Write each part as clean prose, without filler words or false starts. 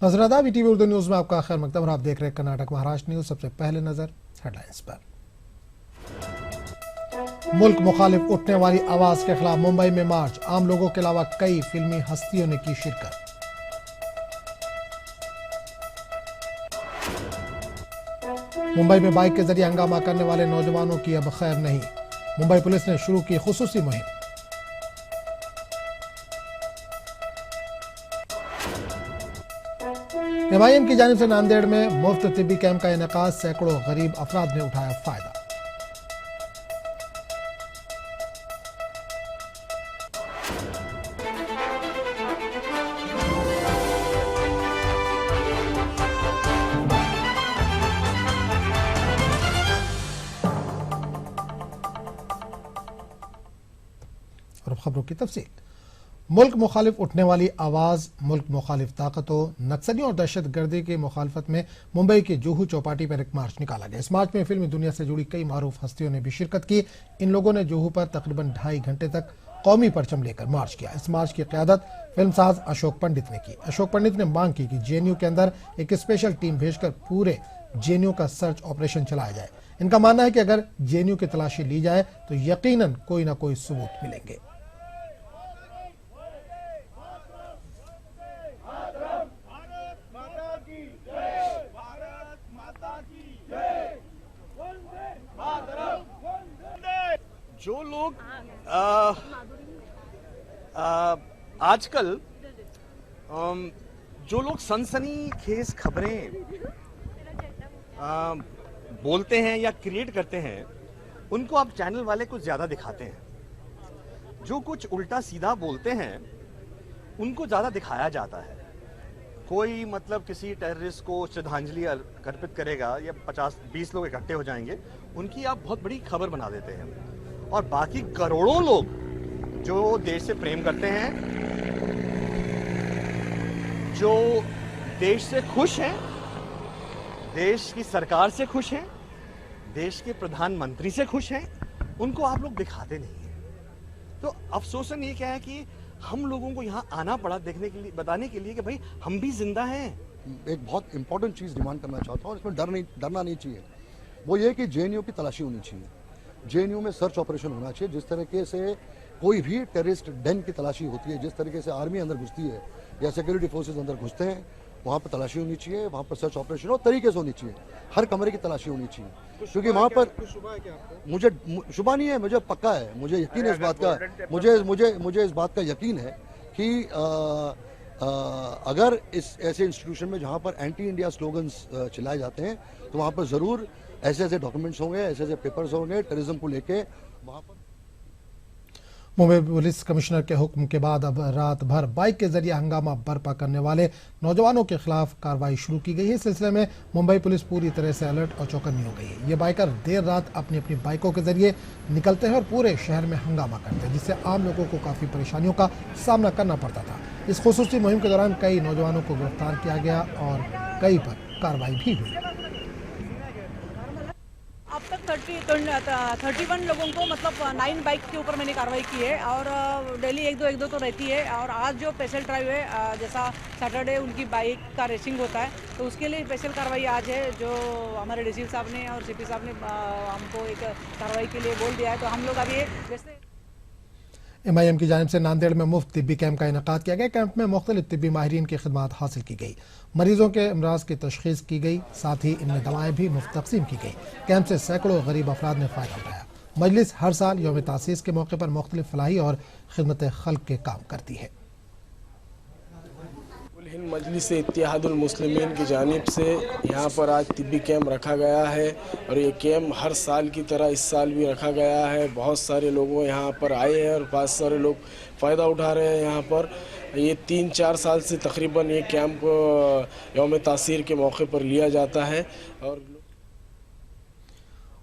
नजरादा TV Urdu news में आपका खैर मकदम और आप देख रहे हैं कर्नाटक महाराष्ट्र न्यूज। सबसे पहले नजर हेडलाइंस पर। मुल्क मुखालिफ उठने वाली आवाज के खिलाफ मुंबई में मार्च, आम लोगों के अलावा कई फिल्मी हस्तियों ने की शिरकत। मुंबई में बाइक के जरिए हंगामा करने वाले नौजवानों की अब खैर नहीं, मुंबई पुलिस ने शुरू की खुसूसी मुहिम। एमआईएम की जानिब से नांदेड़ में मुफ्त तिब्बी कैंप का इनेकाद, सैकड़ों गरीब अफराद ने उठाया फायदा। और अब खबरों की तफसील। मुल्क मुखालिफ उठने वाली आवाज, मुल्क मुखालिफ ताकतों, नक्सलियों और दहशत गर्दी की मुखालफत में मुंबई के जुहू चौपाटी पर एक मार्च निकाला गया। इस मार्च में फिल्मी दुनिया से जुड़ी कई मारूफ हस्तियों ने भी शिरकत की। इन लोगों ने जुहू पर तकरीबन 2.5 घंटे तक कौमी परचम लेकर मार्च किया। इस मार्च की क़यादत फिल्मसाज अशोक पंडित ने की। अशोक पंडित ने मांग की कि जेएनयू के अंदर एक स्पेशल टीम भेजकर पूरे जेएनयू का सर्च ऑपरेशन चलाया जाए। इनका मानना है कि अगर जेएनयू की तलाशी ली जाए तो यकीनन कोई ना कोई सबूत मिलेंगे। जो लोग आजकल जो लोग सनसनीखेज खबरें बोलते हैं या क्रिएट करते हैं, उनको आप चैनल वाले कुछ ज्यादा दिखाते हैं। जो कुछ उल्टा सीधा बोलते हैं उनको ज्यादा दिखाया जाता है। कोई मतलब किसी टेररिस्ट को श्रद्धांजलि अर्पित करेगा या 50-20 लोग इकट्ठे हो जाएंगे, उनकी आप बहुत बड़ी खबर बना देते हैं। और बाकी करोड़ों लोग जो देश से प्रेम करते हैं, जो देश से खुश हैं, देश की सरकार से खुश हैं, देश के प्रधानमंत्री से खुश हैं, उनको आप लोग दिखाते नहीं हैं। तो अफसोसन ये क्या है कि हम लोगों को यहाँ आना पड़ा देखने के लिए, बताने के लिए कि भाई हम भी जिंदा हैं। एक बहुत इंपॉर्टेंट चीज़ डिमांड करना चाहता हूँ, इसमें डरना नहीं चाहिए। वो ये कि जेएनयू की तलाशी होनी चाहिए, जेएनयू में सर्च ऑपरेशन होना चाहिए। जिस तरीके से कोई भी टेररिस्ट डेन की तलाशी होती है, जिस तरीके से आर्मी अंदर घुसती है या सिक्योरिटी फोर्सेज अंदर घुसते हैं, वहाँ पर तलाशी होनी चाहिए, वहाँ पर सर्च ऑपरेशन और तरीके से होनी चाहिए। हर कमरे की तलाशी होनी चाहिए, क्योंकि वहाँ पर मुझे शुबा नहीं है, मुझे पक्का है, मुझे यकीन है इस बात का, मुझे इस बात का यकीन है कि अगर इस ऐसे इंस्टीट्यूशन में जहाँ पर एंटी इंडिया स्लोगन्स चिल्लाए जाते हैं, तो वहाँ पर ज़रूर ऐसे डॉक्यूमेंट्स होंगे, ऐसे पेपर्स होंगे टेररिज्म को लेके वहाँ पर। मुंबई पुलिस कमिश्नर के हुक्म के बाद अब रात भर बाइक के जरिए हंगामा बर्पा करने वाले नौजवानों के खिलाफ कार्रवाई शुरू की गई है। इस सिलसिले में मुंबई पुलिस पूरी तरह से अलर्ट और चौकन्नी हो गई है। ये बाइकर देर रात अपनी अपनी बाइकों के जरिए निकलते हैं और पूरे शहर में हंगामा करते हैं, जिससे आम लोगों को काफ़ी परेशानियों का सामना करना पड़ता था। इस खुसूसी मुहिम के दौरान कई नौजवानों को गिरफ्तार किया गया और कई पर कार्रवाई भी हुई। अब तक 31 लोगों को मतलब 9 बाइक के ऊपर मैंने कार्रवाई की है और डेली एक दो तो रहती है। और आज जो स्पेशल ड्राइव है, जैसा सैटरडे उनकी बाइक का रेसिंग होता है, तो उसके लिए स्पेशल कार्रवाई आज है, जो हमारे डीसी साहब ने और सीपी साहब ने हमको एक कार्रवाई के लिए बोल दिया है। तो हम लोग अभी जैसे एमआईएम की जानिब से नांदेड़ में मुफ्त तिब्बी कैंप का इनेकाद किया गया। कैंप में मुख्तलिफ तिब्बी माहिरीन की खिदमात हासिल की गई, मरीजों के अमराज की तशखीस की गई, साथ ही इनमें दवाएं भी मुफ्त तकसीम की गई। कैंप से सैकड़ों गरीब अफराद ने फ़ायदा उठाया। मजलिस हर साल यौम तासीस के मौके पर मुख्तलिफ फलाही और खिदमत खल्क के काम करती है। हिंद मजलिस इत्तेहादुल मुस्लिमीन की जानिब से यहाँ पर आज तिब्बी कैंप रखा गया है और ये कैंप हर साल की तरह इस साल भी रखा गया है। बहुत सारे लोगों यहाँ पर आए हैं और बहुत सारे लोग फ़ायदा उठा रहे हैं। यहाँ पर ये 3-4 साल से तकरीबन ये कैंप यौम तासीर के मौके पर लिया जाता है। और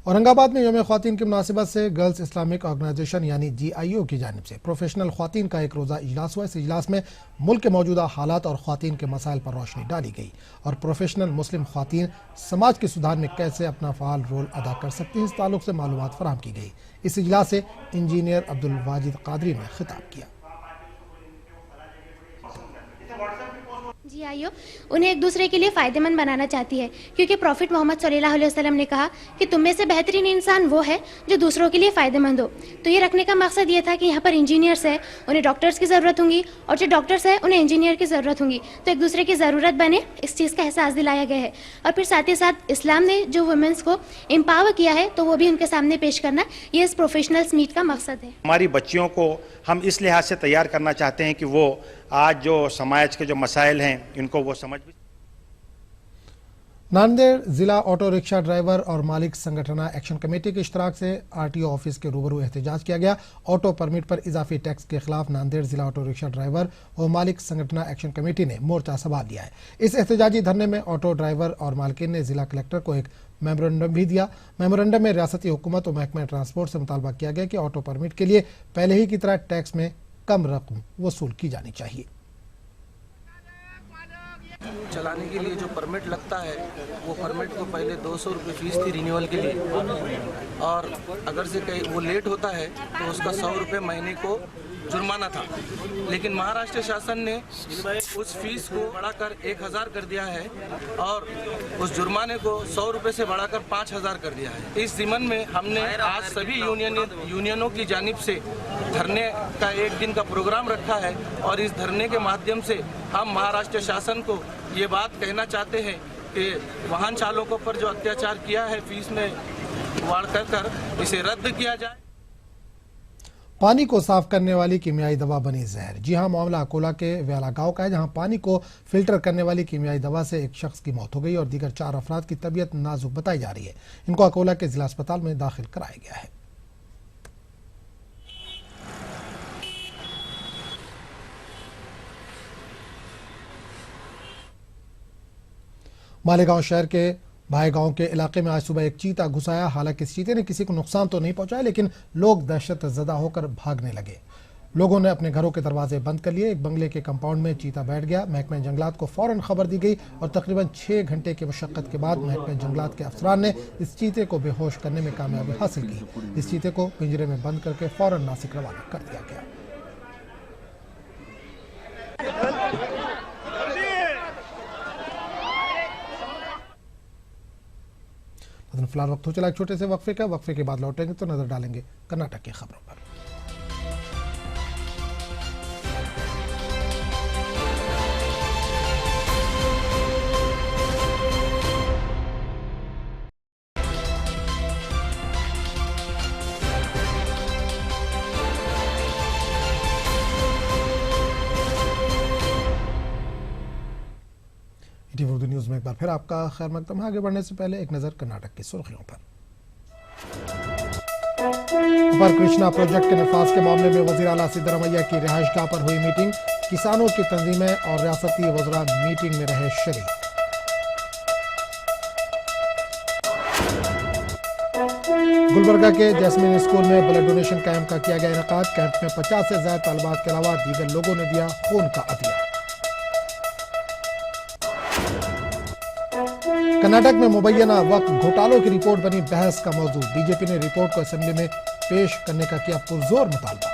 औरंगाबाद में यौम ख्वातीन की मुनासिबत से गर्ल्स इस्लामिक ऑर्गेनाइजेशन यानी GIO की जानिब से प्रोफेशनल ख्वातीन का एक रोज़ा इजलास हुआ। इस इजलास में मुल्क के मौजूदा हालात और ख्वातीन के मसाइल पर रोशनी डाली गई और प्रोफेशनल मुस्लिम ख्वातीन समाज के सुधार में कैसे अपना फ़ाल रोल अदा कर सकती हैं, इस ताल्लुक से मालूमात फराहम की गई। इस इजलास से इंजीनियर अब्दुल वाजिद कादरी ने खिताब किया। जी आइयो उन्हें एक दूसरे के लिए फ़ायदेमंद बनाना चाहती है, क्योंकि प्रॉफिट मोहम्मद सल्लल्लाहु अलैहि वसल्लम ने कहा कि तुम में से बेहतरीन इंसान वो है जो दूसरों के लिए फ़ायदेमंद हो। तो ये रखने का मकसद ये था कि यहाँ पर इंजीनियर्स है, उन्हें डॉक्टर्स की ज़रूरत होगी, और जो डॉक्टर्स है उन्हें इंजीनियर की ज़रूरत होगी, तो एक दूसरे की ज़रूरत बने, इस चीज़ का एहसास दिलाया गया है। और फिर साथ ही साथ इस्लाम ने जो वुमेंस को एम्पावर किया है तो वो भी उनके सामने पेश करना, ये इस प्रोफेशनल्स मीट का मकसद है। हमारी बच्चियों को हम इस लिहाज से तैयार करना चाहते हैं कि वो आज जो समाज के जो मसाइल हैं इनको वो समझ भी। नांदेड़ जिला ऑटो रिक्शा ड्राइवर और मालिक संगठना एक्शन कमेटी के इश्तराक से आरटीओ ऑफिस के रूबरू एहतजाज किया गया। ऑटो परमिट पर इजाफी टैक्स के खिलाफ नांदेड़ जिला ऑटो रिक्शा ड्राइवर और मालिक संगठना एक्शन कमेटी ने मोर्चा संभाल लिया है। इस एहतजाजी धरने में ऑटो ड्राइवर और मालिकीन ने जिला कलेक्टर को एक मेमोरेंडम भी दिया। मेमोरेंडम में रियासती हुकूमत और महकमा ट्रांसपोर्ट से मुतालबा किया गया कि ऑटो परमिट के लिए पहले ही की तरह टैक्स में कम रकम वसूल की जानी चाहिए। चलाने के लिए जो परमिट लगता है वो परमिट को पहले 200 रुपये फीस थी रिन्यूअल के लिए, और अगर से कहीं वो लेट होता है तो उसका 100 रुपये महीने को जुर्माना था। लेकिन महाराष्ट्र शासन ने उस फीस को बढ़ाकर 1000 कर दिया है और उस जुर्माने को 100 रुपये से बढ़ाकर 5000 कर दिया है। इस ज़िमन में हमने आज सभी यूनियनों की जानिब से धरने का एक दिन का प्रोग्राम रखा है, और इस धरने के माध्यम से हम महाराष्ट्र शासन को ये बात कहना चाहते हैं कि वाहन चालकों पर जो अत्याचार किया है फीस में बढ़ कर इसे रद्द किया जाए। पानी को साफ करने वाली कीमियाई दवा बनी जहर। जी हां, मामला अकोला के व्याला गांव का है, जहां पानी को फिल्टर करने वाली कीमियाई दवा से एक शख्स की मौत हो गई और दीगर 4 अफराद की तबीयत नाजुक बताई जा रही है। इनको अकोला के जिला अस्पताल में दाखिल कराया गया है। मालेगांव शहर के भाईगांव के इलाके में आज सुबह एक चीता घुस आया। हालांकि इस चीते ने किसी को नुकसान तो नहीं पहुंचाया, लेकिन लोग दहशत ज़दा होकर भागने लगे। लोगों ने अपने घरों के दरवाजे बंद कर लिए। एक बंगले के कंपाउंड में चीता बैठ गया। महकमा जंगलात को फौरन खबर दी गई और तकरीबन 6 घंटे की मशक्कत के बाद महकमा जंगलात के अफसरान ने इस चीते को बेहोश करने में कामयाबी हासिल की। इस चीते को पिंजरे में बंद करके फौरन नासिक रवाना कर दिया गया। फिलहाल वक्त हो चला एक छोटे से वक्फे का। वक्फे के बाद लौटेंगे तो नजर डालेंगे कर्नाटक की खबरों पर। उर्दू न्यूज में एक बार फिर आपका खैर मकदम है। आगे बढ़ने से पहले एक नजर कर्नाटक की सुर्खियों पर। अपर कृष्णा प्रोजेक्ट के नफाज के मामले में वजीर आला सिद्धरमैया की रिहाइशगाह पर हुई मीटिंग। किसानों की तंजीमें और रियासती वज़रा मीटिंग में रहे शरीक। गुलबर्गा के जैस्मिन स्कूल में ब्लड डोनेशन कैंप का किया गया इनेकाद। कैंप में 50 से ज्यादा तालिबात के अलावा दीगर लोगों ने दिया खून का अतिया। कर्नाटक में मुबैना वक्त घोटालों की रिपोर्ट बनी बहस का मौजू। बीजेपी ने रिपोर्ट को असेंबली में पेश करने का किया पुरजोर मुतालबा।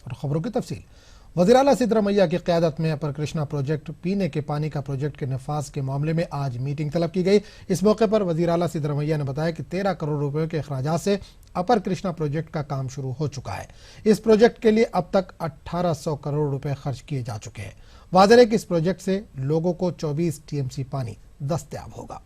और खबरों की तफसील। वज़ीर आला सिद्धरमैया की क़यादत में अपर कृष्णा प्रोजेक्ट पीने के पानी का प्रोजेक्ट के नफाज के मामले में आज मीटिंग तलब की गई। इस मौके पर वज़ीर आला सिद्धरमैया ने बताया कि 13 करोड़ रुपए के अखराजात से अपर कृष्णा प्रोजेक्ट का काम शुरू हो चुका है। इस प्रोजेक्ट के लिए अब तक 1800 करोड़ रुपए खर्च किए जा चुके हैं। वाज़ेह है कि इस प्रोजेक्ट से लोगों को 24 टीएमसी पानी दस्तयाब होगा।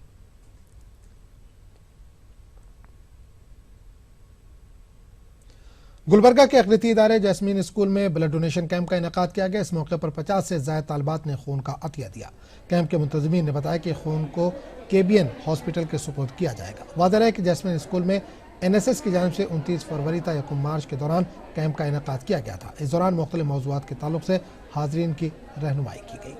गुलबर्गा के अक़लियती इदारे जैस्मीन स्कूल में ब्लड डोनेशन कैंप का इनेकाद किया गया। इस मौके पर 50 से ज्यादा तालिबात ने खून का अतिया दिया। कैंप के मुंतज़मीन ने बताया कि खून को केबीएन हॉस्पिटल के सुपुर्द किया जाएगा। वाज़ेह है कि जैस्मीन स्कूल में एनएसएस की जानिब से 29 फरवरी तक 1 मार्च के दौरान कैंप का इनेकाद किया गया था। इस दौरान मुख्तलिफ मौज़ूआत के ताल्लुक से हाज़रीन की रहनुमाई की गई।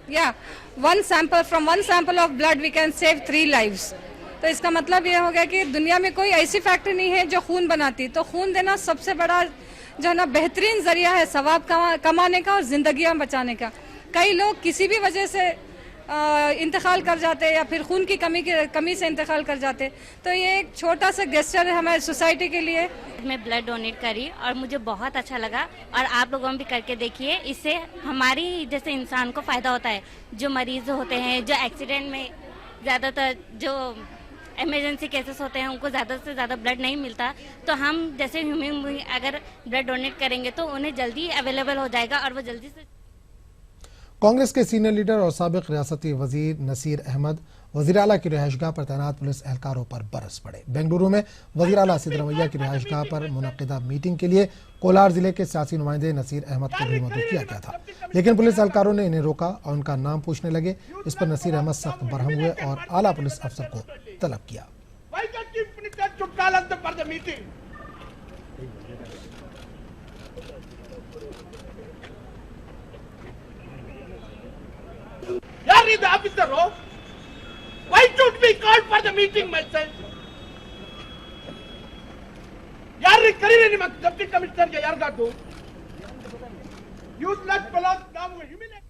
Yeah, one sample of blood we can save 3 lives. तो इसका मतलब ये हो गया कि दुनिया में कोई ऐसी फैक्ट्री नहीं है जो खून बनाती, तो खून देना सबसे बड़ा जो है ना बेहतरीन जरिया है सवाब कमाने का और जिंदगियां बचाने का। कई लोग किसी भी वजह से इंतकाल कर जाते या फिर खून की कमी से इंतकाल कर जाते, तो ये एक छोटा सा गेस्चर है हमारी सोसाइटी के लिए। मैं ब्लड डोनेट करी और मुझे बहुत अच्छा लगा और आप लोगों भी करके देखिए, इससे हमारी जैसे इंसान को फ़ायदा होता है। जो मरीज होते हैं, जो एक्सीडेंट में ज़्यादातर जो इमरजेंसी केसेस होते हैं उनको ज़्यादा से ज़्यादा ब्लड नहीं मिलता, तो हम जैसे ह्यूमन अगर ब्लड डोनेट करेंगे तो उन्हें जल्दी अवेलेबल हो जाएगा और वो जल्दी से। कांग्रेस के सीनियर लीडर और साबिक रियासती वजीर नसीर अहमद वजीर आला की रिहाइशगाह पर तैनात पुलिस एहलकारों पर बरस पड़े। बेंगलुरु में वजीर आला सिद्धरमैया की रिहाइशगाह पर मुनक्किदा मीटिंग के लिए कोलार जिले के सियासी नुमाइंदे नसीर अहमद को भी मदद किया गया था, लेकिन पुलिस एहलकारों ने इन्हें रोका और उनका नाम पूछने लगे। इस पर नसीर अहमद सख्त बरहम हुए और आला पुलिस अफसर को तलब किया। The officer of why should we call for the meeting myself? ಯಾರು ಕರೀರಿ ನಿಮ್ಮ ಡೆಪ್ಟಿ ಕಮಿಷನರ್ಗೆ ಯಾರಿಗಾದ್ರು ಯೂಸ್ಲೆಸ್ ಫೆಲೋಸ್ ನಾವು ಹ್ಯೂಮಿಲೇಟ್।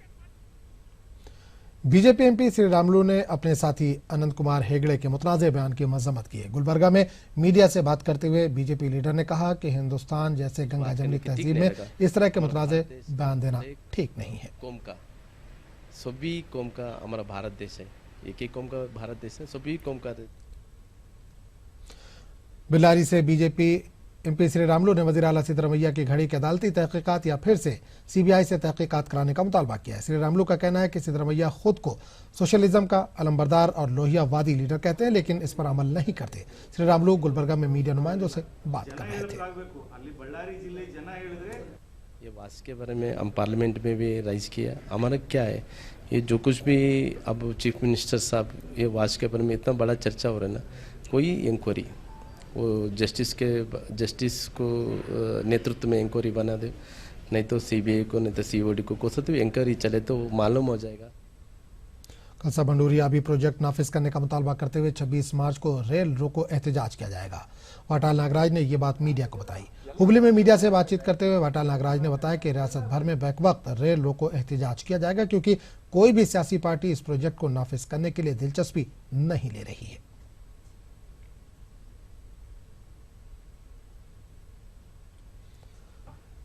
बीजेपी एमपी श्री रामलू ने अपने साथी अनंत कुमार हेगड़े के मुतनाज़े बयान की मजम्मत की है। गुलबर्गा में मीडिया से बात करते हुए बीजेपी लीडर ने कहा कि हिंदुस्तान जैसे गंगा जमनी तहजीब में इस तरह के मुतनाज़े बयान देना ठीक नहीं है। सभी कौम का हमारा भारत देश है, एक ही कौम का भारत देश है, सभी कौम का। बिलारी से बीजेपी एमपी श्री रामलू ने वजीर आला सिद्धरमैया की घड़ी की अदालती तहकीकात या फिर से सीबीआई से तहकीकात कराने का मुतालबा किया है। श्री रामलू का कहना है कि सिद्धरमैया खुद को सोशलिज्म का अलमबरदार और लोहियावादी लीडर कहते हैं, लेकिन इस पर अमल नहीं करते। श्री रामलू गुलबर्गा में मीडिया नुमाइंदों से बात कर रहे थे। ये वास के बारे में हम पार्लियामेंट में भी राइज किया। हमारा क्या है, ये जो कुछ भी अब चीफ मिनिस्टर साहब ये वास के बारे में इतना बड़ा चर्चा हो रहा है ना, कोई इंक्वायरी वो जस्टिस को नेतृत्व में इंक्वायरी बना दे, नहीं तो सीबीआई को, नहीं तो सीओडी को, कोई सा तो इंक्वायरी चले तो मालूम हो जाएगा। कलसा भंडूरिया अभी प्रोजेक्ट नाफिज करने का मुतालबा करते हुए 26 मार्च को रेल रोको एहतजाज किया जाएगा। वाटाल नागराज ने ये बात मीडिया को बताई। हुबली में मीडिया से बातचीत करते हुए वाटाल नागराज ने बताया कि रियासत भर में बैक वक्त रेल रोको एहतजाज किया जाएगा, क्योंकि कोई भी सियासी पार्टी इस प्रोजेक्ट को नाफिज करने के लिए दिलचस्पी नहीं ले रही है।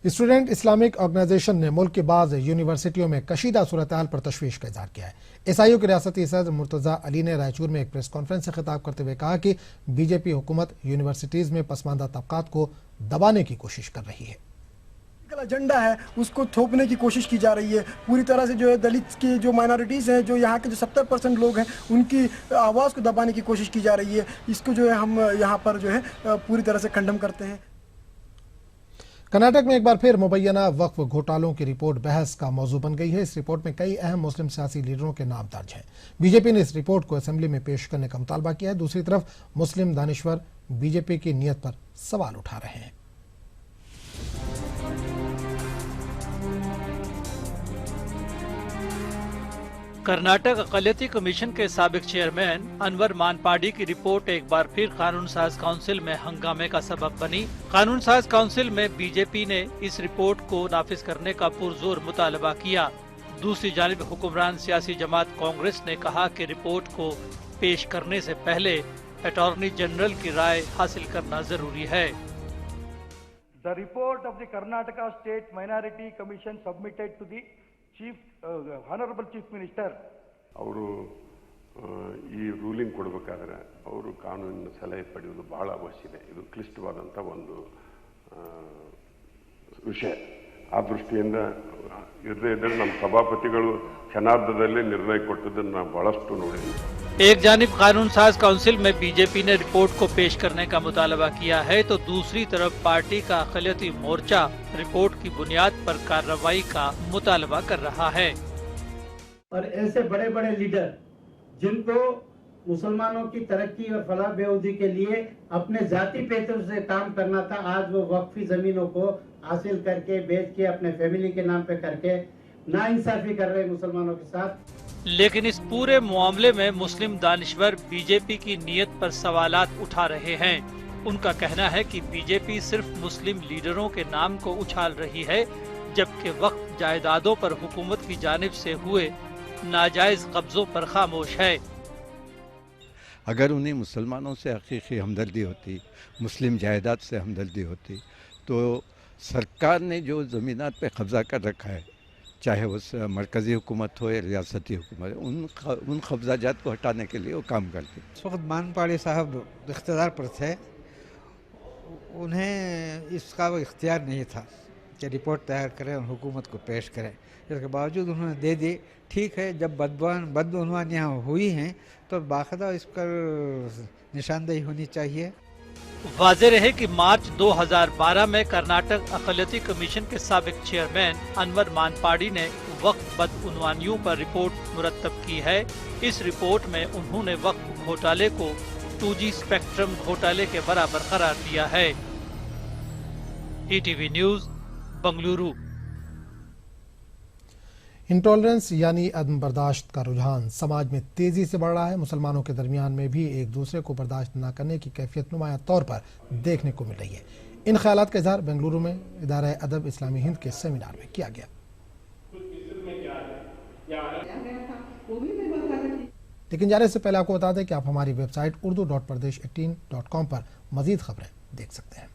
स्टूडेंट इस्लामिक ऑर्गेनाइजेशन ने मुल्क के बाद यूनिवर्सिटियों में कशीदा सूरत-ए-हाल पर तशवीश का इजहार किया है। एसआईयू के रियासती सदर मुर्तजा अली ने रायचूर में एक प्रेस कॉन्फ्रेंस से खिताब करते हुए कहा कि बीजेपी हुकूमत यूनिवर्सिटीज में पसमानदा तबकात को दबाने की कोशिश कर रही है। एजेंडा है उसको थोपने की कोशिश की जा रही है पूरी तरह से। जो है दलित की जो माइनॉरिटीज़ हैं, जो यहाँ के जो 70% लोग हैं, उनकी आवाज़ को दबाने की कोशिश की जा रही है। इसको जो है हम यहाँ पर जो है पूरी तरह से कंडम करते हैं। कर्नाटक में एक बार फिर मुबैना वक्फ घोटालों की रिपोर्ट बहस का मौजू बन गई है। इस रिपोर्ट में कई अहम मुस्लिम सियासी लीडरों के नाम दर्ज हैं। बीजेपी ने इस रिपोर्ट को असेंबली में पेश करने का मुतालबा किया है। दूसरी तरफ मुस्लिम दानिश्वर बीजेपी की नीयत पर सवाल उठा रहे हैं। कर्नाटक अक़लियती कमीशन के साबिक चेयरमैन अनवर मानपाडी की रिपोर्ट एक बार फिर कानून साज काउंसिल में हंगामे का सबब बनी। कानून साज काउंसिल में बीजेपी ने इस रिपोर्ट को नाफिज करने का पुरजोर मुतालबा किया। दूसरी जानिब हुक्मरान सियासी जमात कांग्रेस ने कहा कि रिपोर्ट को पेश करने से पहले अटॉर्नी जनरल की राय हासिल करना जरूरी है। The report of the Karnataka State Minority Commission submitted to the Honorable Chief Minister. ಅವರು ಈ ರೂಲಿಂಗ್ ಕೊಡಬೇಕಾದ್ರೆ ಅವರು ಕಾನೂನಿನ ಸಲಹೆ ಪಡೆಯುವುದು ಬಹಳ ಅವಶ್ಯ ಇದೆ. ಇದು ಕ್ಲಿಷ್ಟವಾದಂಥ ಒಂದು ವಿಷಯ. ಆ ದೃಷ್ಟಿಯಿಂದ ಇರದೇ ಇದ್ದರೆ ನಮ್ಮ ಸಭಾಪತಿಗಳು ಕ್ಷಣಾರ್ಧದಲ್ಲಿ ನಿರ್ಣಯ ಕೊಟ್ಟದನ್ನು ನಾವು ಬಹಳಷ್ಟು ನೋಡಿದ್ದೀವಿ। एक जानिब कानून साज काउंसिल में बीजेपी ने रिपोर्ट को पेश करने का मुतालबा किया है, तो दूसरी तरफ पार्टी का अक़लियती मोर्चा रिपोर्ट की बुनियाद पर कार्रवाई का मुतालबा कर रहा है। और ऐसे बड़े बड़े लीडर जिनको मुसलमानों की तरक्की और फलाह बेहूदी के लिए अपने जाति पेतों से काम करना था, आज वो वक्फी जमीनों को हासिल करके बेच के अपने फैमिली के नाम पे करके नाइंसाफी कर रहे मुसलमानों के साथ। लेकिन इस पूरे मामले में मुस्लिम दानिशवर बीजेपी की नीयत पर सवालात उठा रहे हैं। उनका कहना है कि बीजेपी सिर्फ मुस्लिम लीडरों के नाम को उछाल रही है, जबकि वक्फ जायदादों पर हुकूमत की जानिब से हुए नाजायज कब्जों पर खामोश है। अगर उन्हें मुसलमानों से हकीकी हमदर्दी होती, मुस्लिम जायदाद से हमदर्दी होती, तो सरकार ने जो ज़मीनात पे कब्ज़ा कर रखा है, चाहे वो मरकज़ी हुकूमत हो या रियासती हुकूमत, उन कब्ज़ाजात को हटाने के लिए वो काम करती। इस वक्त मानपाड़ी साहब इख्तियार पर थे, उन्हें इसका वो इख्तियार नहीं था कि रिपोर्ट तैयार करें और हुकूमत को पेश करें। इसके बावजूद उन्होंने दे दी। ठीक है, जब बदउनवानियाँ हुई हैं तो बाकायदा इस पर निशानदेही होनी चाहिए। वाज़ेह रहे कि मार्च 2012 में कर्नाटक अक़लियती कमीशन के साबिक चेयरमैन अनवर मानपाड़ी ने वक्फ बदउनवानियों पर रिपोर्ट मुरतब की है। इस रिपोर्ट में उन्होंने वक्फ घोटाले को 2G स्पेक्ट्रम घोटाले के बराबर करार दिया है। ETV news, Bengaluru. इंटॉलरेंस यानी अदम बर्दाश्त का रुझान समाज में तेजी से बढ़ रहा है। मुसलमानों के दरमियान में भी एक दूसरे को बर्दाश्त न करने की कैफियत नुमाया तौर पर देखने को मिल रही है। इन ख्यालात का इजहार बेंगलुरु में इदारा अदब इस्लामी हिंद के सेमिनार में किया गया। लेकिन जाने से पहले आपको बता दें कि आप हमारी वेबसाइट urdu.pardesh18.com पर मजीद खबरें देख सकते हैं।